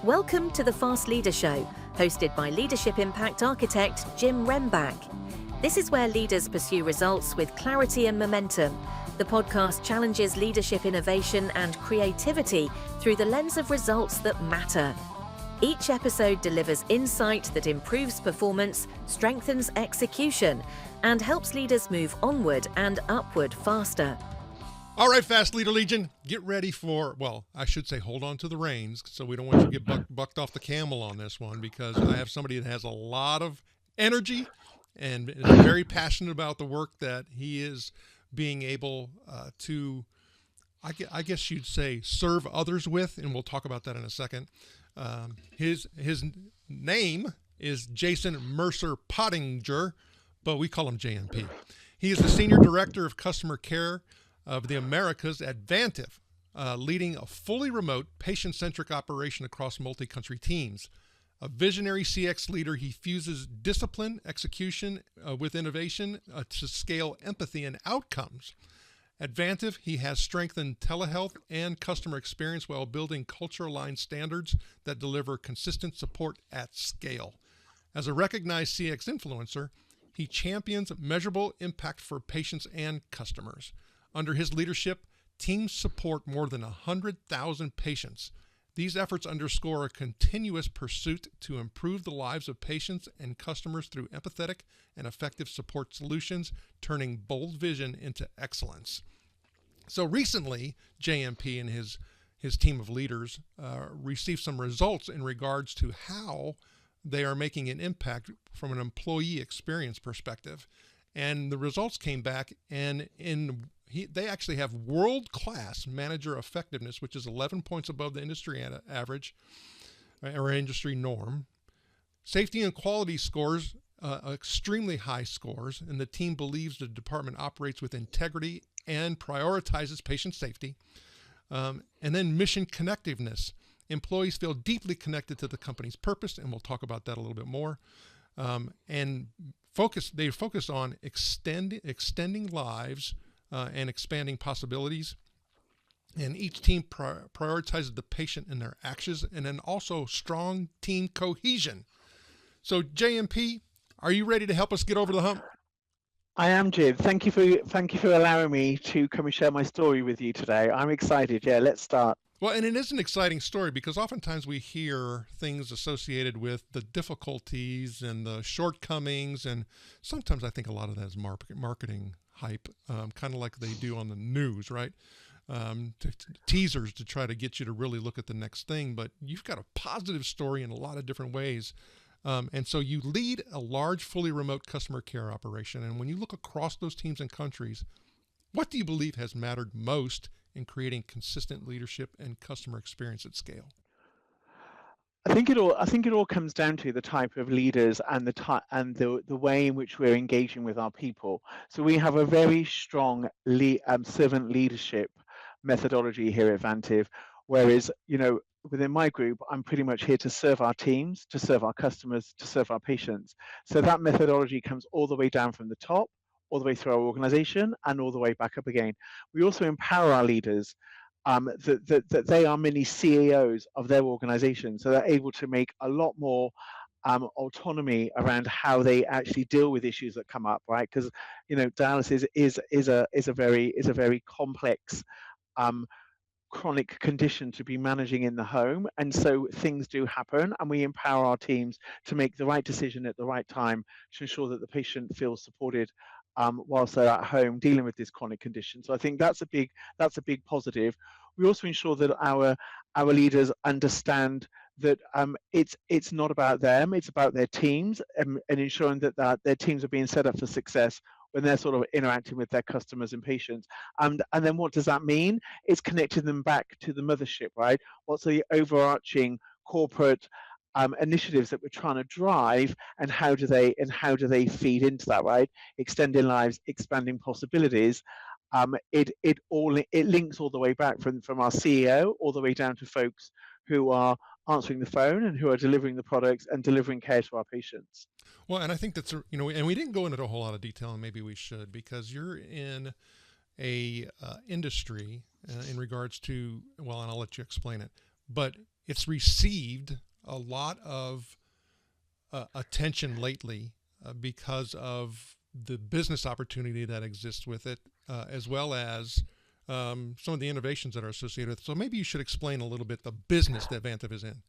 Welcome to the Fast Leader Show, hosted by leadership impact architect Jim Rembach. This is where leaders pursue results with clarity and momentum. The podcast challenges leadership innovation and creativity through the lens of results that matter. Each episode delivers insight that improves performance, strengthens execution, and helps leaders move onward and upward faster. All right, Fast Leader Legion, get ready for, well, I should say hold on to the reins, so we don't want you to get bucked off the camel on this one, because I have somebody that has a lot of energy and is very passionate about the work that he is being able to, I guess you'd say, serve others with, and we'll talk about that in a second. His name is Jason Mercer-Pottinger, but we call him JMP. He is the Senior Director of Customer Care of the Americas at Vantive, leading a fully remote, patient-centric operation across multi-country teams. A visionary CX leader, he fuses discipline, execution with innovation to scale empathy and outcomes. At Vantive, he has strengthened telehealth and customer experience while building culture-aligned standards that deliver consistent support at scale. As a recognized CX influencer, he champions measurable impact for patients and customers. Under his leadership, teams support more than 100,000 patients. These efforts underscore a continuous pursuit to improve the lives of patients and customers through empathetic and effective support solutions, turning bold vision into excellence. So recently, JMP and his team of leaders received some results in regards to how they are making an impact from an employee experience perspective. And the results came back, and they actually have world-class manager effectiveness, which is 11 points above the industry average or industry norm. Safety and quality scores, extremely high scores, and the team believes the department operates with integrity and prioritizes patient safety. And then mission connectiveness. Employees feel deeply connected to the company's purpose, and we'll talk about that a little bit more. And they focus on extending lives and expanding possibilities. And each team prioritizes the patient in their actions, and then also strong team cohesion. So JMP, are you ready to help us get over the hump? I am, Jim. Thank you for allowing me to come and share my story with you today. I'm excited. Yeah, let's start. Well, and it is an exciting story because oftentimes we hear things associated with the difficulties and the shortcomings, and sometimes I think a lot of that is marketing hype, kind of like they do on the news, right? Teasers to try to get you to really look at the next thing, but you've got a positive story in a lot of different ways. And so you lead a large, fully remote customer care operation, and when you look across those teams and countries, what do you believe has mattered most in creating consistent leadership and customer experience at scale? I think it all comes down to the type of leaders and the way in which we're engaging with our people. So we have a very strong servant leadership methodology here at Vantive, whereas within my group, I'm pretty much here to serve our teams, to serve our customers, to serve our patients. So that methodology comes all the way down from the top, all the way through our organization, and all the way back up again. We also empower our leaders that they are mini CEOs of their organization, so they're able to make a lot more autonomy around how they actually deal with issues that come up, right? Because dialysis is a very complex chronic condition to be managing in the home, and so things do happen, and we empower our teams to make the right decision at the right time to ensure that the patient feels supported whilst they're at home dealing with this chronic condition. So I think that's a big positive. We also ensure that our leaders understand that it's not about them, it's about their teams, and ensuring that their teams are being set up for success when they're sort of interacting with their customers and patients. And then what does that mean? It's connecting them back to the mothership, right? What's the overarching corporate initiatives that we're trying to drive, and how do they feed into that, right? Extending lives, expanding possibilities. It links all the way back from our CEO all the way down to folks who are answering the phone and who are delivering the products and delivering care to our patients. Well, and I think that's, and we didn't go into a whole lot of detail, and maybe we should, because you're in a industry in regards to, well, and I'll let you explain it, but it's received a lot of attention lately because of the business opportunity that exists with it, as well as some of the innovations that are associated with it. So maybe you should explain a little bit the business that Vantive is in.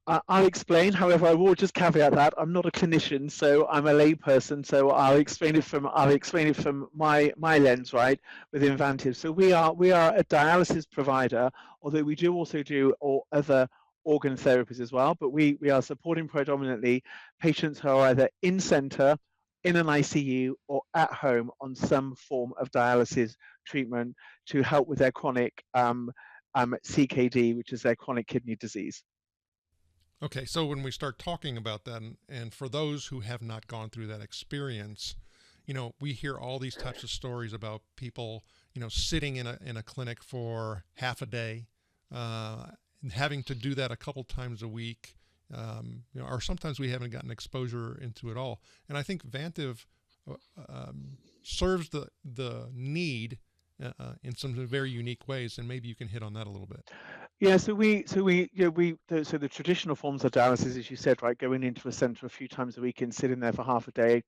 I'll explain. However, I will just caveat that I'm not a clinician, so I'm a layperson. So I'll explain it from my lens, right, within Vantive. So we are a dialysis provider, although we do also do all other organ therapies as well. But we are supporting predominantly patients who are either in center, in an ICU, or at home on some form of dialysis treatment to help with their chronic CKD, which is their chronic kidney disease. Okay, so when we start talking about that, and for those who have not gone through that experience, we hear all these types of stories about people, sitting in a clinic for half a day, and having to do that a couple times a week, or sometimes we haven't gotten exposure into it all. And I think Vantive serves the need in some very unique ways, and maybe you can hit on that a little bit. Yeah, so the traditional forms of dialysis, as you said, right, going into a center a few times a week and sitting there for half a day.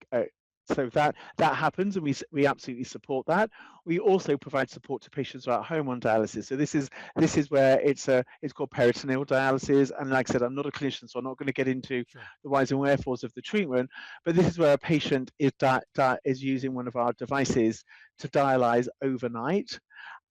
So that happens, and we absolutely support that. We also provide support to patients who are at home on dialysis. So this is where it's called peritoneal dialysis. And like I said, I'm not a clinician, so I'm not going to get into the whys and wherefores of the treatment. But this is where a patient is using one of our devices to dialyze overnight.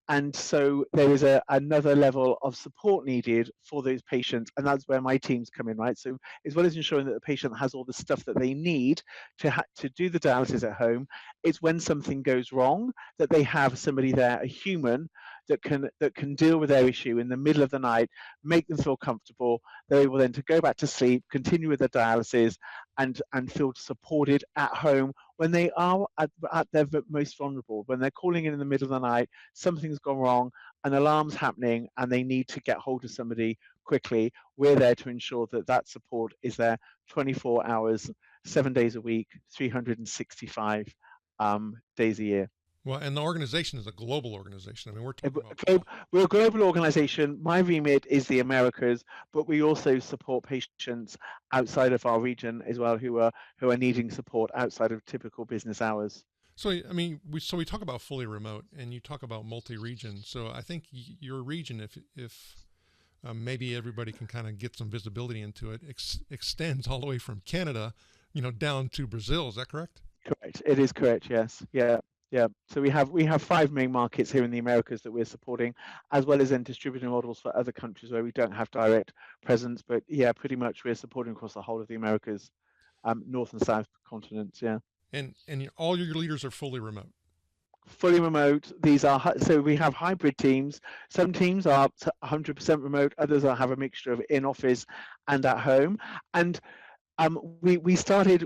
And so there is another level of support needed for those patients, and that's where my teams come in, right? So as well as ensuring that the patient has all the stuff that they need to do the dialysis at home, it's when something goes wrong that they have somebody there, a human, that can deal with their issue in the middle of the night, make them feel comfortable. They're able then to go back to sleep, continue with the dialysis, and feel supported at home when they are at their most vulnerable, when they're calling in the middle of the night, something's gone wrong, an alarm's happening, and they need to get hold of somebody quickly. We're there to ensure that support is there 24 hours, 7 days a week, 365 days a year. Well, and the organization is a global organization. I mean, we're talking about... We're a global organization. My remit is the Americas, but we also support patients outside of our region as well who are needing support outside of typical business hours. So, I mean, we talk about fully remote, and you talk about multi-region. So I think your region, if maybe everybody can kind of get some visibility into it, extends all the way from Canada, down to Brazil. Is that correct? Correct. It is correct. Yes. Yeah. Yeah, so we have 5 main markets here in the Americas that we're supporting, as well as then distributor models for other countries where we don't have direct presence. But yeah, pretty much we're supporting across the whole of the Americas, North and South continents. Yeah. And all your leaders are fully remote. Fully remote. So we have hybrid teams. Some teams are 100% remote. Others have a mixture of in office and at home. And we started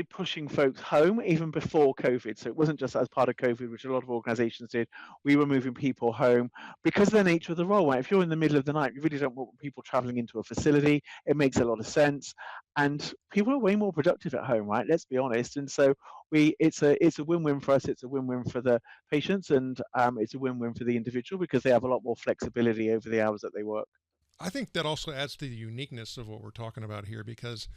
pushing folks home even before COVID. So it wasn't just as part of COVID, which a lot of organizations did. We were moving people home because of the nature of the role. Right? If you're in the middle of the night, you really don't want people traveling into a facility. It makes a lot of sense. And people are way more productive at home, right? Let's be honest. And so it's a win-win for us. It's a win-win for the patients, and it's a win-win for the individual because they have a lot more flexibility over the hours that they work. I think that also adds to the uniqueness of what we're talking about here, because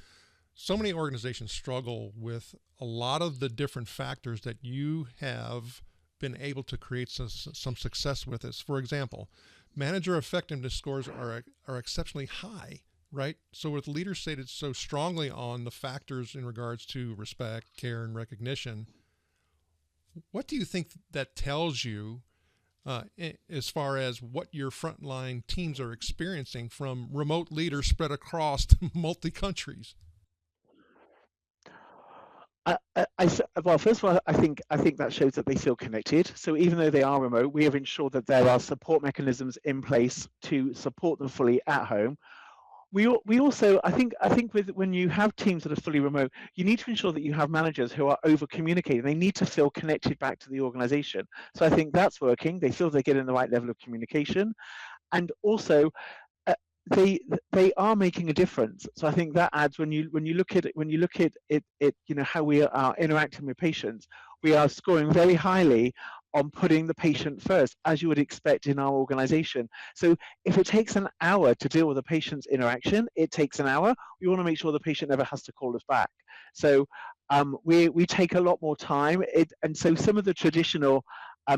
so many organizations struggle with a lot of the different factors that you have been able to create some success with this. For example, manager effectiveness scores are exceptionally high, right? So with leaders stated so strongly on the factors in regards to respect, care, and recognition, what do you think that tells you as far as what your frontline teams are experiencing from remote leaders spread across multi countries? Well, first of all, I think that shows that they feel connected. So even though they are remote, we have ensured that there are support mechanisms in place to support them fully at home. We also, I think when you have teams that are fully remote, you need to ensure that you have managers who are over communicating. They need to feel connected back to the organization. So I think that's working. They feel they're getting the right level of communication, and also they are making a difference. So I think that adds when you look at it, how we are interacting with patients, we are scoring very highly on putting the patient first, as you would expect in our organization. So if it takes an hour to deal with a patient's interaction, it takes an hour. We want to make sure the patient never has to call us back. So we take a lot more time. And so some of the traditional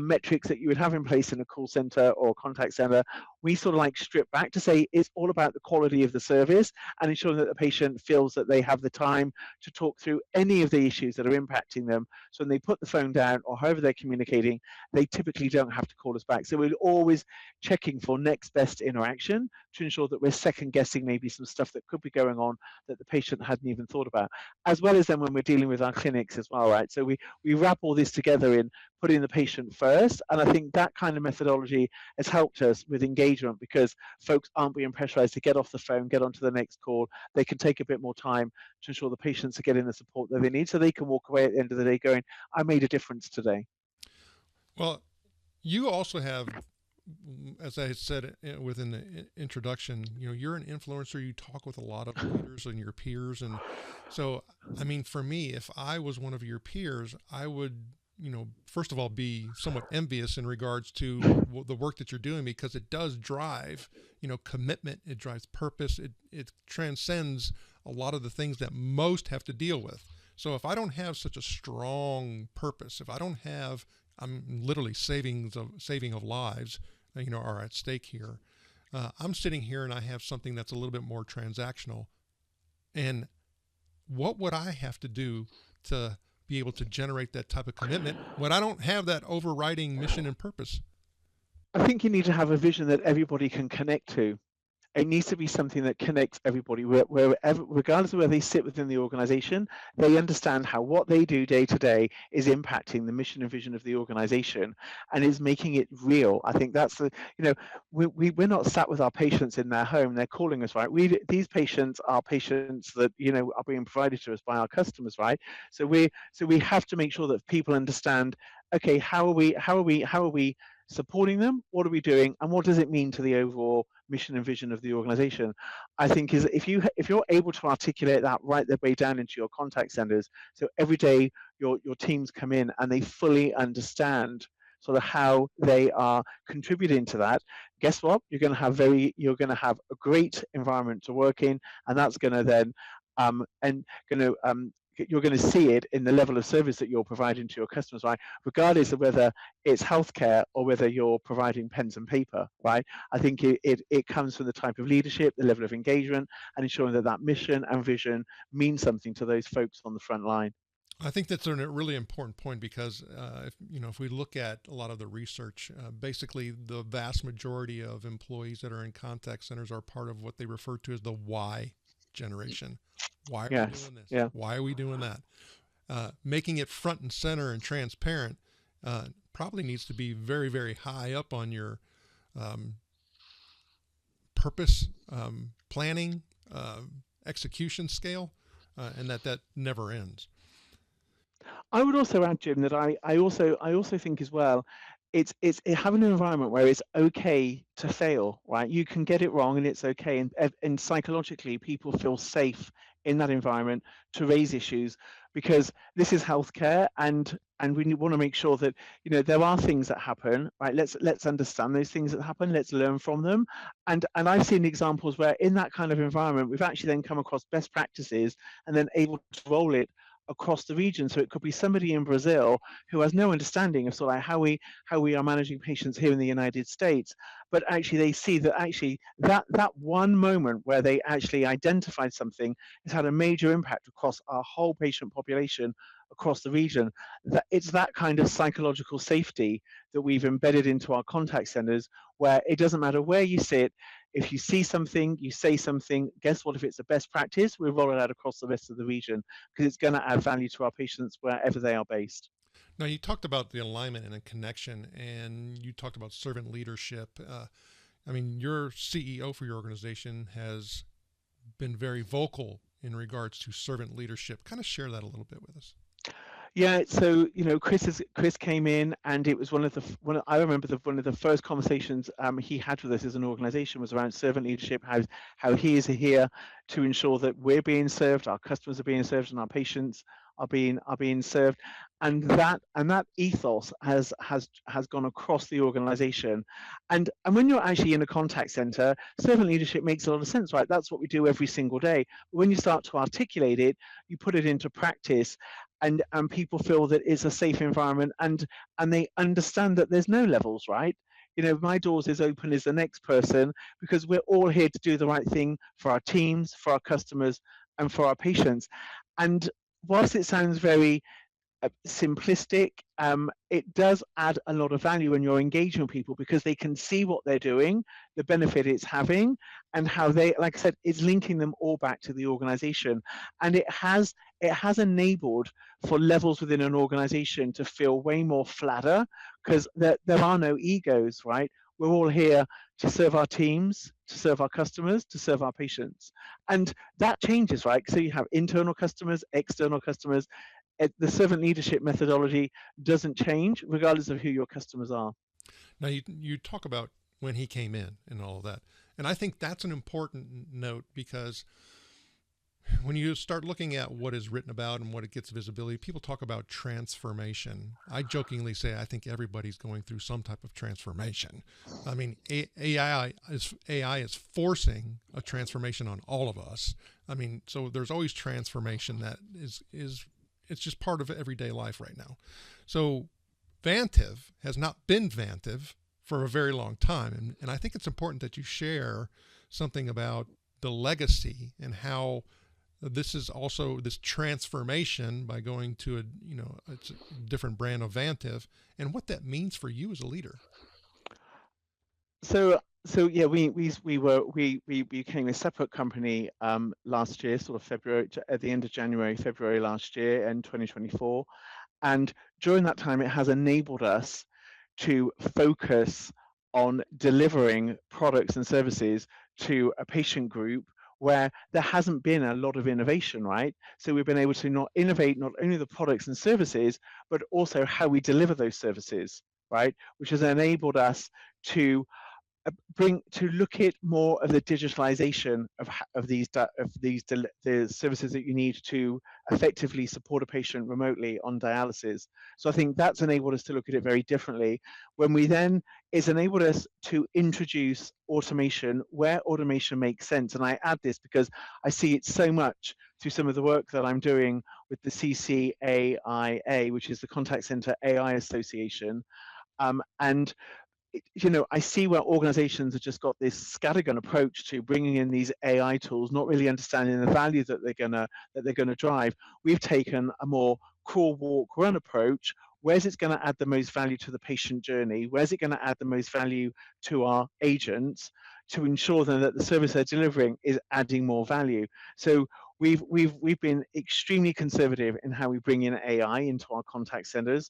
metrics that you would have in place in a call center or contact center, we sort of like strip back to say it's all about the quality of the service and ensuring that the patient feels that they have the time to talk through any of the issues that are impacting them. So when they put the phone down or however they're communicating, they typically don't have to call us back. So we're always checking for next best interaction to ensure that we're second guessing maybe some stuff that could be going on that the patient hadn't even thought about, as well as then when we're dealing with our clinics as well, right? So we wrap all this together in putting the patient first, and I think that kind of methodology has helped us with engagement because folks aren't being pressurized to get off the phone, get onto the next call. They can take a bit more time to ensure the patients are getting the support that they need so they can walk away at the end of the day going, I made a difference today. Well, you also have, as I said within the introduction, you're an influencer. You talk with a lot of leaders and your peers. And so, I mean, for me, if I was one of your peers, I would, first of all, be somewhat envious in regards to the work that you're doing, because it does drive, commitment. It drives purpose. It transcends a lot of the things that most have to deal with. So if I don't have such a strong purpose, if I don't have, I'm literally saving of lives, are at stake here. I'm sitting here and I have something that's a little bit more transactional. And what would I have to do to be able to generate that type of commitment when I don't have that overriding mission and purpose? I think you need to have a vision that everybody can connect to. It needs to be something that connects everybody, wherever, regardless of where they sit within the organization. They understand how what they do day to day is impacting the mission and vision of the organization and is making it real. I think that's we're not sat with our patients in their home. They're calling us, right? These patients are patients that, are being provided to us by our customers, right? So we have to make sure that people understand, okay, how are we supporting them? What are we doing? And what does it mean to the overall mission and vision of the organization? I think is if you're able to articulate that right the way down into your contact centers, so every day your teams come in and they fully understand sort of how they are contributing to that. Guess what? You're going to have a great environment to work in, and that's going to then you're going to see it in the level of service that you're providing to your customers, right? Regardless of whether it's healthcare or whether you're providing pens and paper, right? I think it comes from the type of leadership, the level of engagement, and ensuring that mission and vision means something to those folks on the front line. I think that's a really important point because, if we look at a lot of the research, basically the vast majority of employees that are in contact centers are part of what they refer to as the why generation. Why are we doing this? Yeah. Why are we doing that? Making it front and center and transparent probably needs to be very, very high up on your purpose, planning, execution scale, and that never ends. I would also add, Jim, that I also think as well, it's having an environment where it's okay to fail, right? You can get it wrong and it's okay, and psychologically people feel safe in that environment to raise issues, because this is healthcare, and we want to make sure that there are things that happen, right? Let's understand those things that happen. Let's learn from them, and I've seen examples where in that kind of environment we've actually then come across best practices and then able to roll it across the region. So it could be somebody in Brazil who has no understanding of sort of how we are managing patients here in the United States, but actually they see that actually that one moment where they actually identified something has had a major impact across our whole patient population across the region. That it's that kind of psychological safety that we've embedded into our contact centers, where it doesn't matter where you sit. If you see something, you say something, guess what? If it's a best practice, we'll roll it out across the rest of the region, because it's going to add value to our patients wherever they are based. Now, you talked about the alignment and a connection, and you talked about servant leadership. Your CEO for your organization has been very vocal in regards to servant leadership. Kind of share that a little bit with us. Yeah, so Chris came in, and it was one of the first conversations he had with us as an organization was around servant leadership, how he is here to ensure that we're being served, our customers are being served, and our patients are being served, and that ethos has gone across the organization. And when you're actually in a contact center, servant leadership makes a lot of sense, right? That's what we do every single day. But when you start to articulate it, you put it into practice, and people feel that it's a safe environment, and they understand that there's no levels, right? My doors is open as the next person, because we're all here to do the right thing for our teams, for our customers, and for our patients. And whilst it sounds very simplistic, it does add a lot of value when you're engaging with people, because they can see what they're doing, the benefit it's having, and how they, like I said, it's linking them all back to the organization. And it has enabled for levels within an organization to feel way more flatter, because there are no egos, right? We're all here to serve our teams, to serve our customers, to serve our patients. And that changes, right? So you have internal customers, external customers. The servant leadership methodology doesn't change regardless of who your customers are. Now you talk about when he came in and all of that, and I think that's an important note, because when you start looking at what is written about and what it gets visibility, people talk about transformation. I jokingly say I think everybody's going through some type of transformation. I mean, AI is forcing a transformation on all of us. I mean, so there's always transformation that is it's just part of everyday life right now. So Vantive has not been Vantive for a very long time, and I think it's important that you share something about the legacy and how this is also this transformation by going to it's a different brand of Vantive, and what that means for you as a leader. So yeah, we became a separate company last year, sort of February, at the end of January, February last year, in 2024. And during that time, it has enabled us to focus on delivering products and services to a patient group where there hasn't been a lot of innovation, right? So we've been able to not innovate not only the products and services, but also how we deliver those services, right? Which has enabled us to look at more of the digitalization of the services that you need to effectively support a patient remotely on dialysis. So I think that's enabled us to look at it very differently. When we then, it's enabled us to introduce automation where automation makes sense. And I add this because I see it so much through some of the work that I'm doing with the CCAIA, which is the Contact Center AI Association. And I see where organizations have just got this scattergun approach to bringing in these AI tools, not really understanding the value that they're gonna drive. We've taken a more crawl, walk, run approach. Where's it going to add the most value to the patient journey? Where's it going to add the most value to our agents to ensure then that the service they're delivering is adding more value? So we've been extremely conservative in how we bring in AI into our contact centers,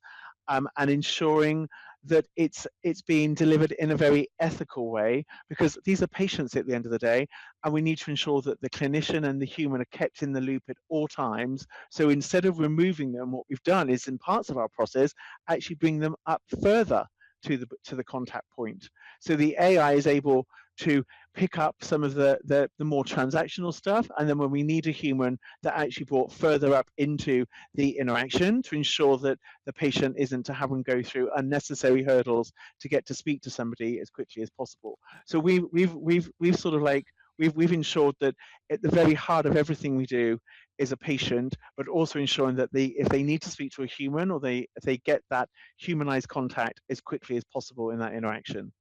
and ensuring that it's being delivered in a very ethical way, because these are patients at the end of the day, and we need to ensure that the clinician and the human are kept in the loop at all times. So instead of removing them, what we've done is in parts of our process actually bring them up further to the contact point. So the AI is able to pick up some of the more transactional stuff, and then when we need a human, that actually brought further up into the interaction to ensure that the patient isn't to have them go through unnecessary hurdles to get to speak to somebody as quickly as possible. So we've sort of like we've ensured that at the very heart of everything we do is a patient, but also ensuring that if they need to speak to a human, or if they get that humanized contact as quickly as possible in that interaction.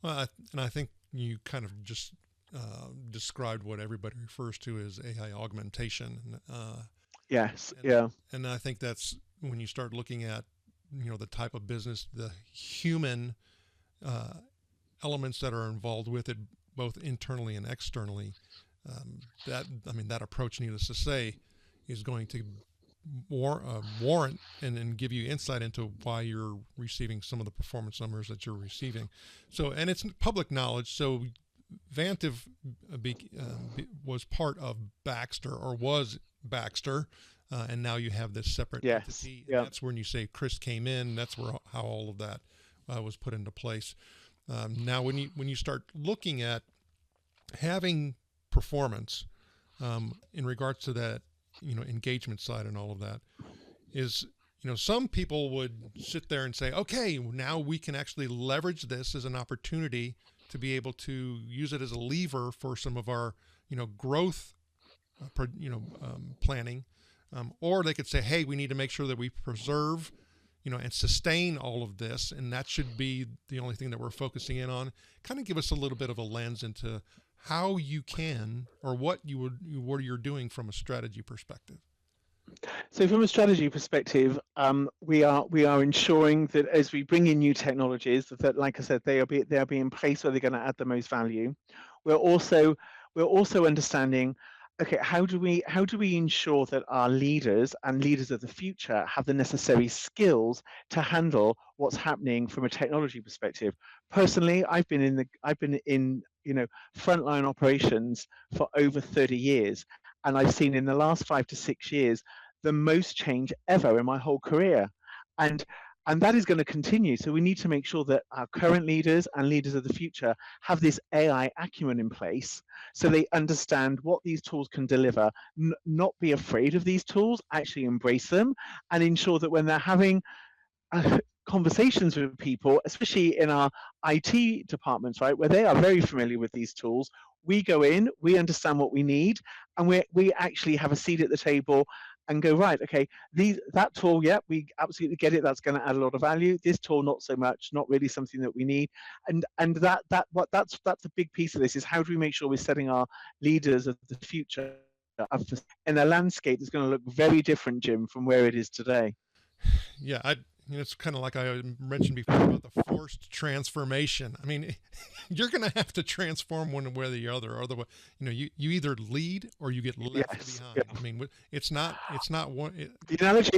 Well, and I think you kind of just described what everybody refers to as AI augmentation. Yes. And, Yeah. And I think that's when you start looking at, the type of business, the human elements that are involved with it, both internally and externally. That approach, needless to say, is going to warrant and give you insight into why you're receiving some of the performance numbers that you're receiving. So, and it's public knowledge. So Vantive was part of Baxter, or was Baxter, and now you have this separate entity. And that's when you say Chris came in. That's how all of that was put into place. Now, when you start looking at having performance in regards to that, engagement side and all of that, is, some people would sit there and say, okay, now we can actually leverage this as an opportunity to be able to use it as a lever for some of our, growth, planning. Or they could say, hey, we need to make sure that we preserve, and sustain all of this. And that should be the only thing that we're focusing in on. Kind of give us a little bit of a lens into how you can, or what you're doing from a strategy perspective. So from a strategy perspective, we are ensuring that as we bring in new technologies, that, like I said, they'll be in place where they're going to add the most value. We're also understanding, okay, how do we ensure that our leaders and leaders of the future have the necessary skills to handle what's happening from a technology perspective? Personally, I've been in frontline operations for over 30 years, and I've seen in the last 5 to 6 years the most change ever in my whole career, and that is going to continue. So we need to make sure that our current leaders and leaders of the future have this AI acumen in place, so they understand what these tools can deliver, not be afraid of these tools, actually embrace them, and ensure that when they're having conversations with people, especially in our IT departments, right, where they are very familiar with these tools, we go in, we understand what we need, and we actually have a seat at the table and go, right, okay, that tool, yeah, we absolutely get it, that's going to add a lot of value. This tool, not so much, not really something that we need. And that's a big piece of this, is how do we make sure we're setting our leaders of the future up in a landscape that's going to look very different, Jim, from where it is today. Yeah, it's kind of like I mentioned before about the forced transformation. I mean, you're going to have to transform one way or the other. Otherwise, you either lead or you get left behind. Yeah. I mean, it's not one. The analogy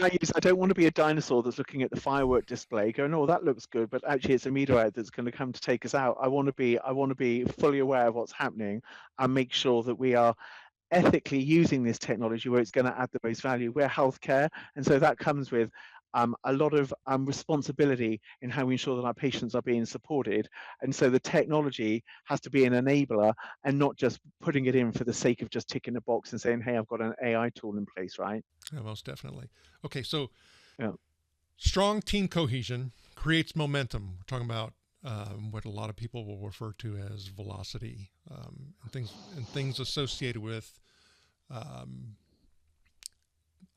I use, I don't want to be a dinosaur that's looking at the firework display, going, "Oh, that looks good," but actually it's a meteorite that's going to come to take us out. I want to be fully aware of what's happening and make sure that we are ethically using this technology where it's going to add the most value. We're healthcare, and so that comes with a lot of responsibility in how we ensure that our patients are being supported. And so the technology has to be an enabler and not just putting it in for the sake of just ticking a box and saying, hey, I've got an AI tool in place, right? Yeah, most definitely. Okay, so yeah. Strong team cohesion creates momentum. We're talking about what a lot of people will refer to as velocity, and things associated with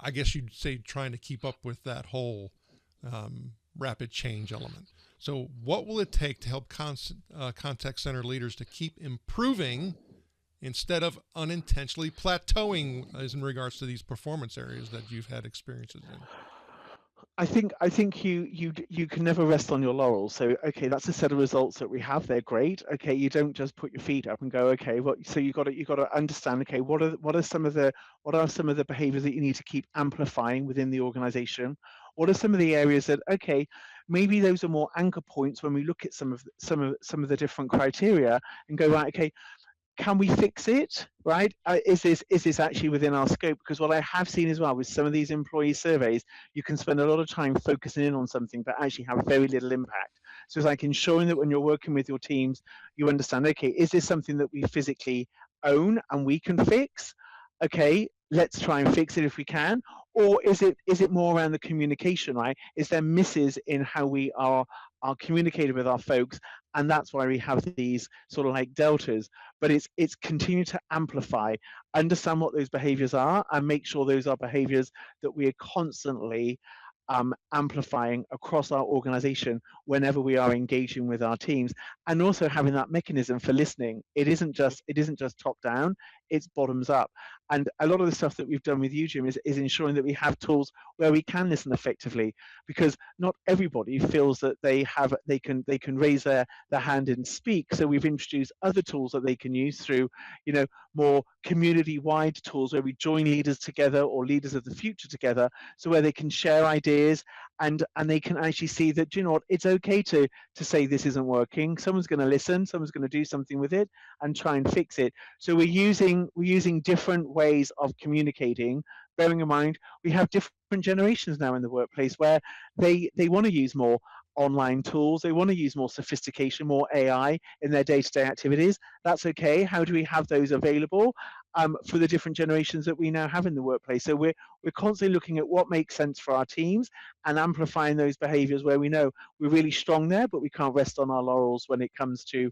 I guess you'd say trying to keep up with that whole rapid change element. So what will it take to help contact center leaders to keep improving instead of unintentionally plateauing as in regards to these performance areas that you've had experiences in? I think you can never rest on your laurels. So okay, that's a set of results that we have. They're great. Okay, you don't just put your feet up and go, okay, well, so you got to understand. Okay, what are some of the behaviors that you need to keep amplifying within the organization? What are some of the areas that, okay, maybe those are more anchor points when we look at some of the different criteria and go, right, okay, can we fix it, right? Is this actually within our scope? Because what I have seen as well with some of these employee surveys, you can spend a lot of time focusing in on something but actually have very little impact. So it's like ensuring that when you're working with your teams, you understand, okay, is this something that we physically own and we can fix? Okay, let's try and fix it if we can. Or is it more around the communication, right? Is there misses in how we are communicating with our folks? And that's why we have these sort of like deltas. But it's continue to amplify, understand what those behaviors are, and make sure those are behaviors that we are constantly amplifying across our organization whenever we are engaging with our teams, and also having that mechanism for listening. It isn't just top down, it's bottoms up. And a lot of the stuff that we've done with you, Jim, is ensuring that we have tools where we can listen effectively, because not everybody feels that they can raise their hand and speak. So we've introduced other tools that they can use through, more community-wide tools where we join leaders together, or leaders of the future together, so where they can share ideas and they can actually see that, you know what, it's okay to say this isn't working. Someone's going to listen, someone's going to do something with it and try and fix it. So we're using different ways of communicating, bearing in mind we have different generations now in the workplace where they want to use more online tools, they want to use more sophistication, more AI in their day-to-day activities. That's okay. How do we have those available? for the different generations that we now have in the workplace. So we're constantly looking at what makes sense for our teams and amplifying those behaviors where we know we're really strong there, but we can't rest on our laurels when it comes to,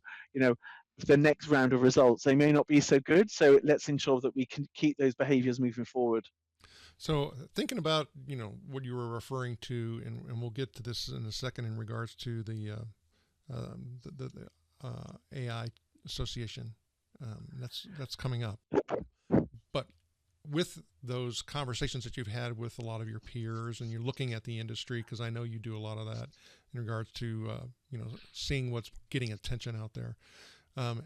the next round of results. They may not be so good, so let's ensure that we can keep those behaviors moving forward. So thinking about, what you were referring to, and we'll get to this in a second in regards to the AI Association, that's coming up. But with those conversations that you've had with a lot of your peers, and you're looking at the industry, because I know you do a lot of that in regards to seeing what's getting attention out there.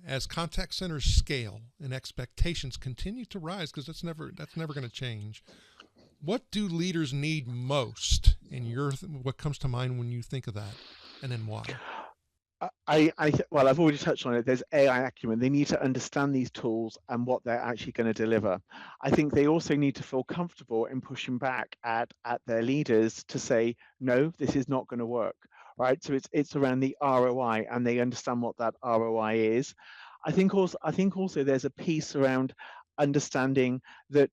As contact centers scale and expectations continue to rise, because that's never going to change. What do leaders need most in what comes to mind when you think of that, and then why? Well, I've already touched on it. There's AI Acumen. They need to understand these tools and what they're actually going to deliver. I think they also need to feel comfortable in pushing back at their leaders to say, no, this is not going to work, right? So it's around the ROI, and they understand what that ROI is. I think also there's a piece around understanding that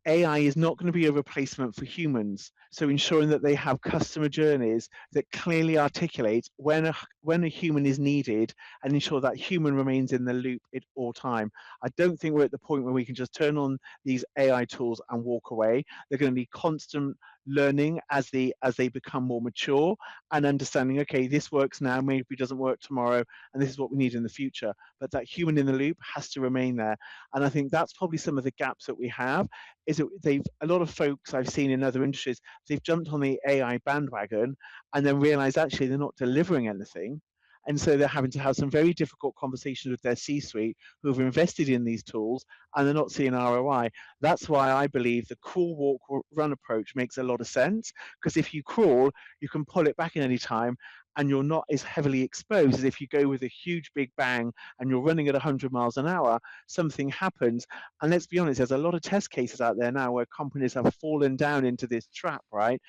AI is not going to be a replacement for humans. So ensuring that they have customer journeys that clearly articulate when a human is needed, and ensure that human remains in the loop at all time. I don't think we're at the point where we can just turn on these AI tools and walk away. They're going to be constant learning as they become more mature, and understanding, okay, this works now, maybe it doesn't work tomorrow, and this is what we need in the future. But that human in the loop has to remain there. And I think that's probably some of the gaps that we have, is that a lot of folks I've seen in other industries, they've jumped on the AI bandwagon and then realized actually they're not delivering anything. And so they're having to have some very difficult conversations with their C-suite who have invested in these tools, and they're not seeing ROI. That's why I believe the crawl, walk, run approach makes a lot of sense, because if you crawl, you can pull it back at any time, and you're not as heavily exposed as if you go with a huge big bang and you're running at 100 miles an hour, something happens. And let's be honest, there's a lot of test cases out there now where companies have fallen down into this trap, right?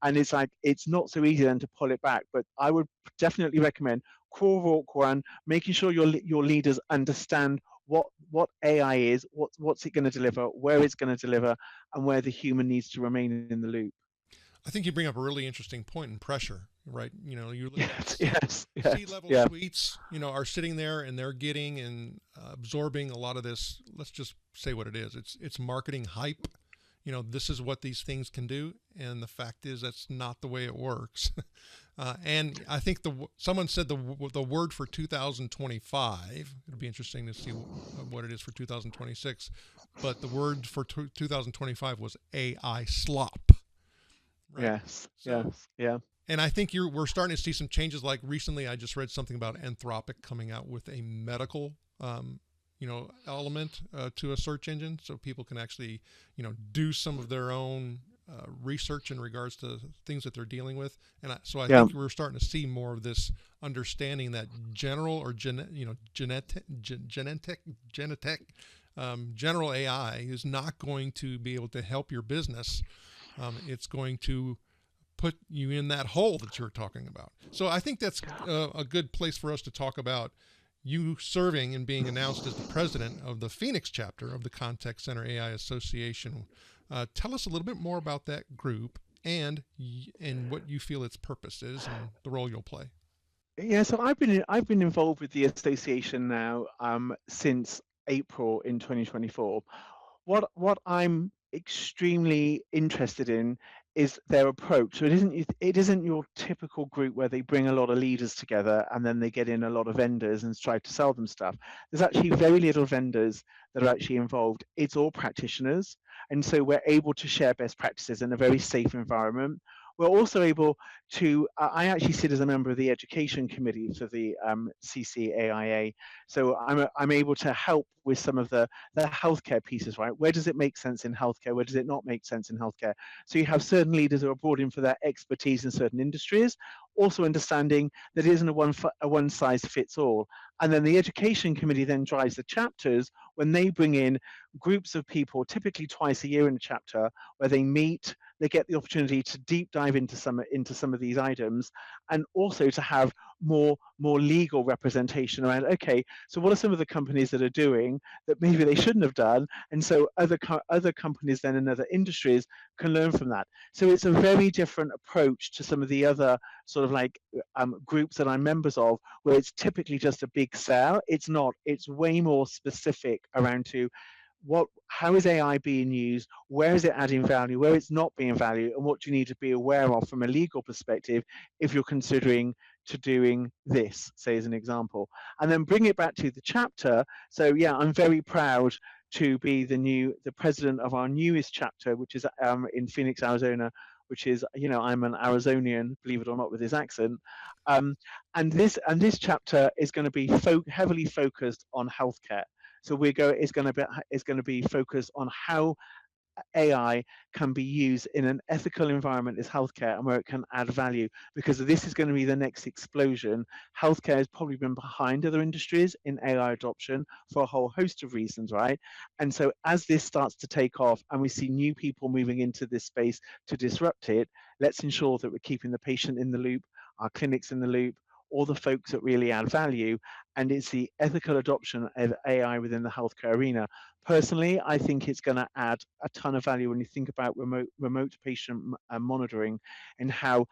And it's like, it's not so easy then to pull it back. But I would definitely recommend crawl, walk, run, making sure your leaders understand what AI is, what's it going to deliver, where it's going to deliver, and where the human needs to remain in the loop. I think you bring up a really interesting point in pressure, right? You look at C-level suites, are sitting there and they're getting and absorbing a lot of this. Let's just say what it is. It's marketing hype. This is what these things can do, and the fact is that's not the way it works. And I think someone said the word for 2025. It'll be interesting to see what it is for 2026. But the word for 2025 was AI slop. Right? Yes. Yes. Yeah. And I think we're starting to see some changes. Like recently, I just read something about Anthropic coming out with a medical, element to a search engine, so people can actually, do some of their own research in regards to things that they're dealing with. And so I think we're starting to see more of this understanding that general or genetic general AI is not going to be able to help your business. It's going to put you in that hole that you're talking about. So I think that's a good place for us to talk about you serving and being announced as the president of the Phoenix chapter of the Contact Center AI Association. Tell us a little bit more about that group and what you feel its purpose is and the role you'll play. Yeah, so I've been involved with the association now since April in 2024. What I'm extremely interested in is their approach. So it isn't your typical group where they bring a lot of leaders together and then they get in a lot of vendors and try to sell them stuff. There's actually very little vendors that are actually involved. It's all practitioners, and so we're able to share best practices in a very safe environment. We're also able to, I actually sit as a member of the education committee for the CCAIA. So I'm able to help with some of the healthcare pieces, right? Where does it make sense in healthcare? Where does it not make sense in healthcare? So you have certain leaders who are brought in for their expertise in certain industries, also understanding that it isn't a one size fits all. And then the education committee then drives the chapters when they bring in groups of people, typically twice a year in a chapter, where they meet, they get the opportunity to deep dive into some of these items, and also to have more legal representation around, okay, so what are some of the companies that are doing that maybe they shouldn't have done, and so other companies then in other industries can learn from that. So it's a very different approach to some of the other sort of like groups that I'm members of, where it's typically just a big sell. It's not. It's way more specific around to how is AI being used, where is it adding value, where it's not being valued, and what do you need to be aware of from a legal perspective if you're considering to doing this, say as an example. And then bring it back to the chapter. So yeah, I'm very proud to be the president of our newest chapter, which is in Phoenix, Arizona, which is, I'm an Arizonian, believe it or not, with this accent. And this chapter is going to be heavily focused on healthcare. So it's going to be focused on how AI can be used in an ethical environment as healthcare and where it can add value, because this is going to be the next explosion. Healthcare has probably been behind other industries in AI adoption for a whole host of reasons, right? And so as this starts to take off and we see new people moving into this space to disrupt it, let's ensure that we're keeping the patient in the loop, our clinics in the loop, all the folks that really add value, and it's the ethical adoption of AI within the healthcare arena. Personally, I think it's going to add a ton of value when you think about remote patient monitoring, and how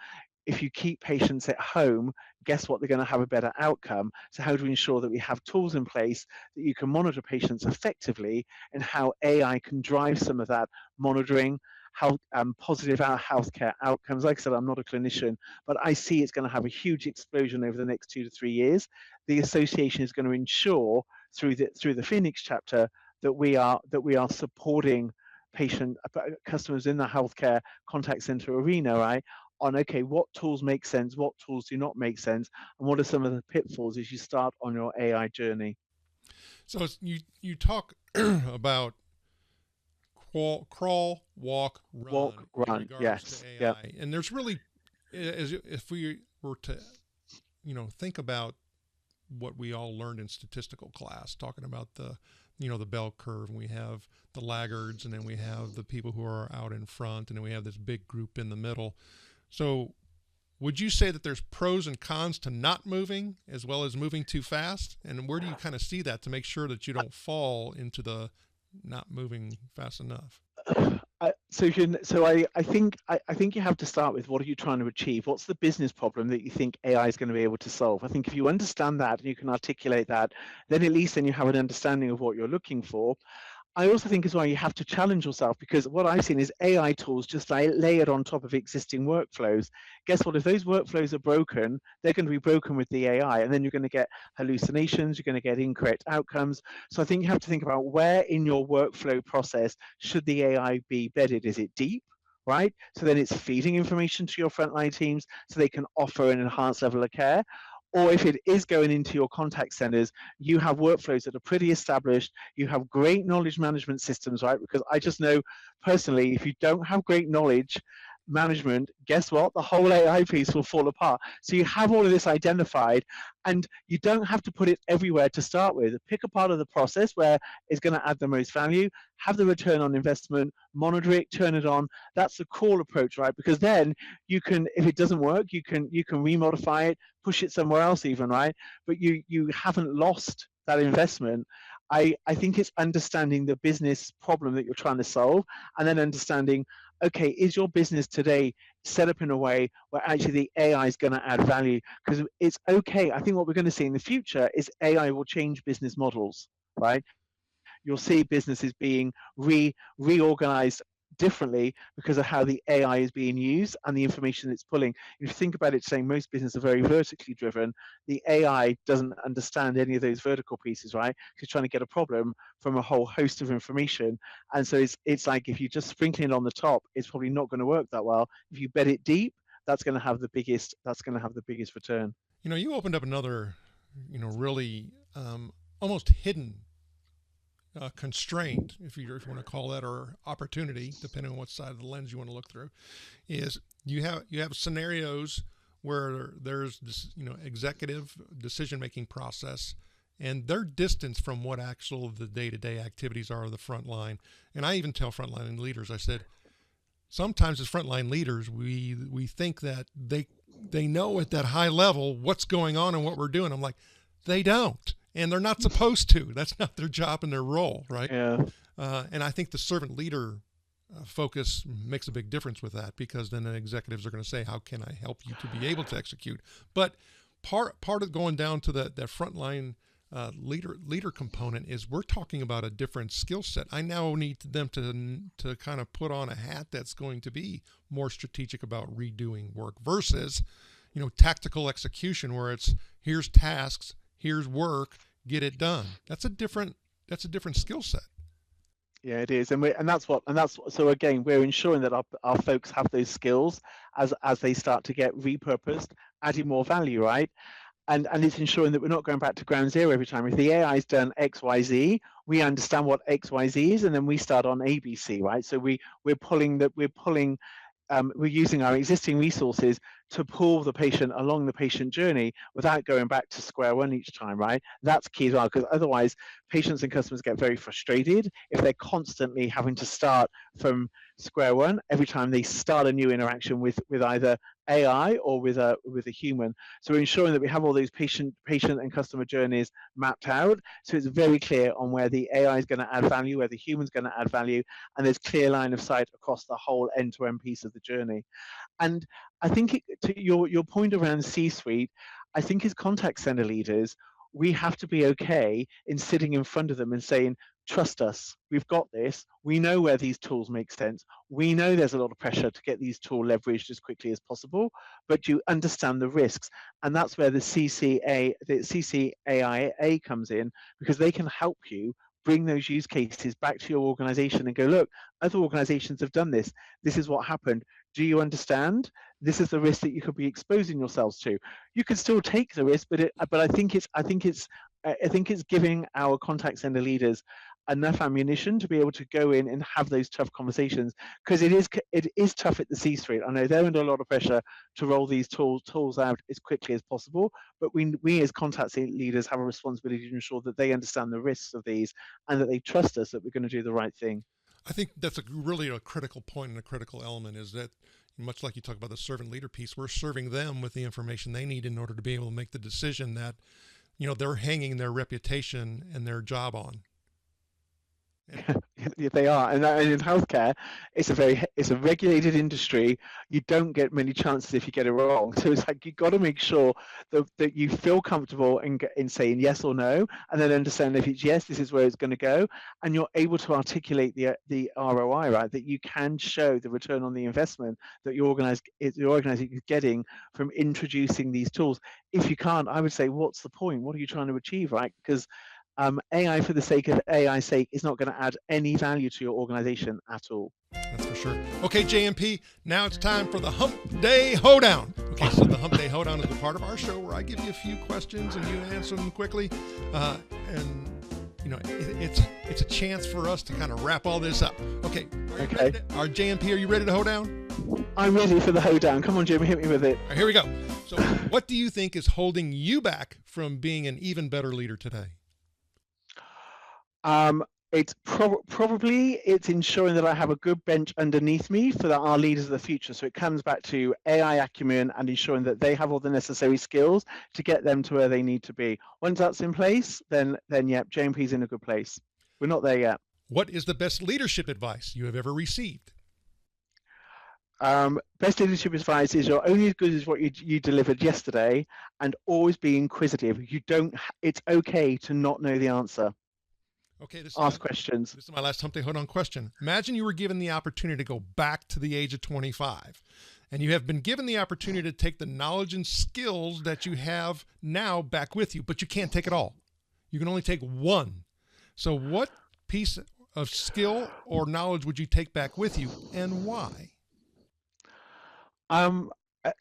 if you keep patients at home, guess what? They're going to have a better outcome. So how do we ensure that we have tools in place that you can monitor patients effectively, and how AI can drive some of that monitoring, how positive our healthcare outcomes. Like I said, I'm not a clinician, but I see it's going to have a huge explosion over the next 2 to 3 years. The association is going to ensure through the Phoenix chapter that we are supporting customers in the healthcare contact center arena, right? On, okay, what tools make sense, what tools do not make sense, and what are some of the pitfalls as you start on your AI journey. So you talk about crawl, walk, run, in regards yes, to AI. yep. And there's really, if we were to, think about what we all learned in statistical class, talking about the bell curve, and we have the laggards, and then we have the people who are out in front, and then we have this big group in the middle. So would you say that there's pros and cons to not moving as well as moving too fast? And where do you kind of see that to make sure that you don't fall into the not moving fast enough? I think you have to start with, what are you trying to achieve? What's the business problem that you think AI is going to be able to solve? I think if you understand that and you can articulate that, then at least then you have an understanding of what you're looking for. I also think as well you have to challenge yourself, because what I've seen is AI tools just layered on top of existing workflows. Guess what? If those workflows are broken, they're going to be broken with the AI, and then you're going to get hallucinations, you're going to get incorrect outcomes. So I think you have to think about where in your workflow process should the AI be bedded. Is it deep? Right? So then it's feeding information to your frontline teams so they can offer an enhanced level of care. Or if it is going into your contact centers, you have workflows that are pretty established. You have great knowledge management systems, right? Because I just know personally, if you don't have great knowledge management, guess what? The whole AI piece will fall apart. So you have all of this identified, and you don't have to put it everywhere to start with. Pick a part of the process where it's going to add the most value, have the return on investment, monitor it, turn it on. That's the core approach, right? Because then you can, if it doesn't work, you can remodify it, push it somewhere else even, right? But you haven't lost that investment. I think it's understanding the business problem that you're trying to solve, and then understanding, okay, is your business today set up in a way where actually the AI is going to add value? Because it's okay. I think what we're going to see in the future is AI will change business models, right? You'll see businesses being reorganized differently because of how the AI is being used and the information it's pulling. If you think about it, saying most businesses are very vertically driven, the AI doesn't understand any of those vertical pieces, right? It's trying to get a problem from a whole host of information. And so it's like, if you just sprinkle it on the top, it's probably not going to work that well. If you bed it deep, that's going to have the biggest return. You opened up another, really almost hidden constraint, if you want to call that, or opportunity, depending on what side of the lens you want to look through, is you have scenarios where there's this executive decision making process, and they're distanced from what actual the day-to-day activities are of the front line. And I even tell frontline leaders, I said, sometimes as frontline leaders, we think that they know at that high level what's going on and what we're doing. I'm like, they don't, and they're not supposed to. That's not their job and their role, right? Yeah. And I think the servant leader focus makes a big difference with that, because then the executives are going to say, how can I help you to be able to execute? But part of going down to that frontline leader component is we're talking about a different skill set. I now need them to kind of put on a hat that's going to be more strategic about redoing work versus, tactical execution, where it's here's tasks, here's work, get it done. That's a different skill set. Yeah, it is, and so again, we're ensuring that our folks have those skills as they start to get repurposed, adding more value, right? And it's ensuring that we're not going back to ground zero every time. If the AI's done X, Y, Z, we understand what X, Y, Z is, and then we start on A, B, C, right? So we're using our existing resources to pull the patient along the patient journey without going back to square one each time, right? That's key as well, because otherwise patients and customers get very frustrated if they're constantly having to start from square one every time they start a new interaction with either AI or with a human. So we're ensuring that we have all those patient and customer journeys mapped out, so it's very clear on where the AI is going to add value, where the human's going to add value, and there's clear line of sight across the whole end-to-end piece of the journey. And I think to your point around C-suite, I think as contact center leaders, we have to be okay in sitting in front of them and saying, trust us, we've got this, we know where these tools make sense, we know there's a lot of pressure to get these tools leveraged as quickly as possible, but you understand the risks. And that's where the CCAIA comes in, because they can help you bring those use cases back to your organization and go, look, other organizations have done this. This is what happened. Do you understand? This is the risk that you could be exposing yourselves to. You can still take the risk, but I think it's giving our contact center leaders enough ammunition to be able to go in and have those tough conversations, because it is tough at the C-suite. I know they're under a lot of pressure to roll these tools out as quickly as possible, but we as contact center leaders have a responsibility to ensure that they understand the risks of these and that they trust us that we're going to do the right thing. I think that's really a critical point and a critical element, is that much like you talk about the servant leader piece, we're serving them with the information they need in order to be able to make the decision that, they're hanging their reputation and their job on. Yeah, they are, and in healthcare, it's a regulated industry. You don't get many chances if you get it wrong. So it's like you've got to make sure that you feel comfortable in saying yes or no, and then understand if it's yes, this is where it's going to go, and you're able to articulate the ROI, right? That you can show the return on the investment that your organization is getting from introducing these tools. If you can't, I would say, what's the point? What are you trying to achieve, right? Because AI for the sake of AI's sake is not going to add any value to your organization at all. That's for sure. Okay, JMP, now it's time for the Hump Day Hoedown. Okay, so the Hump Day Hoedown is a part of our show where I give you a few questions and you answer them quickly. It's a chance for us to kind of wrap all this up. Okay. Our JMP, are you ready to hoedown? I'm ready for the hoedown. Come on, Jim, hit me with it. All right, here we go. So what do you think is holding you back from being an even better leader today? It's probably ensuring that I have a good bench underneath me for our leaders of the future. So it comes back to AI Acumen and ensuring that they have all the necessary skills to get them to where they need to be. Once that's in place, then yeah, JMP's in a good place. We're not there yet. What is the best leadership advice you have ever received? Best leadership advice is you're only as good as what you delivered yesterday, and always be inquisitive. It's okay to not know the answer. Okay, ask questions. This is my last Hump Day Hoedown question. Imagine you were given the opportunity to go back to the age of 25, and you have been given the opportunity to take the knowledge and skills that you have now back with you, but you can't take it all. You can only take one. So what piece of skill or knowledge would you take back with you, and why?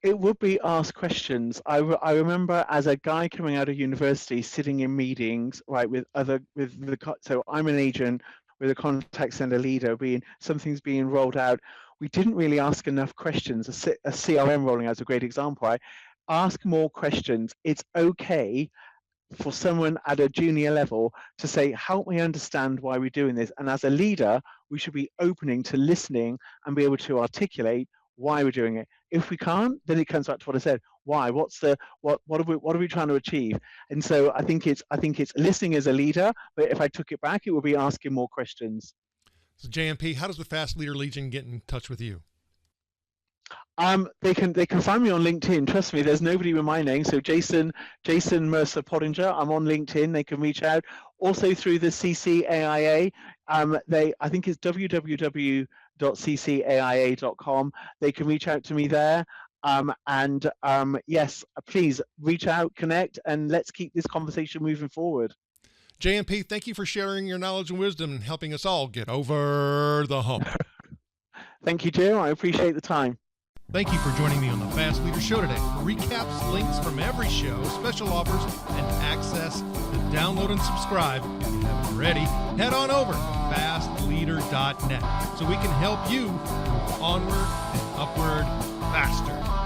It would be ask questions. I remember as a guy coming out of university, sitting in meetings, right, so I'm an agent with a contact center leader, something's being rolled out. We didn't really ask enough questions. A CRM rolling out is a great example, right? Ask more questions. It's okay for someone at a junior level to say, help me understand why we're doing this. And as a leader, we should be opening to listening and be able to articulate why we're doing it. If we can't, then it comes back to what I said. Why? What are we trying to achieve? And so I think it's listening as a leader, but if I took it back, it would be asking more questions. So JMP, how does the Fast Leader Legion get in touch with you? They can find me on LinkedIn. Trust me, there's nobody with my name. So Jason Mercer-Pottinger. I'm on LinkedIn. They can reach out. Also through the CCAIA. I think it's www.ccaia.com. They can reach out to me there. Yes, please reach out, connect, and let's keep this conversation moving forward. JMP, thank you for sharing your knowledge and wisdom and helping us all get over the hump. Thank you, Jim. I appreciate the time. Thank you for joining me on the Fast Leader Show today. For recaps, links from every show, special offers, and access to download and subscribe, if you haven't already, head on over to fastleader.net so we can help you move onward and upward faster.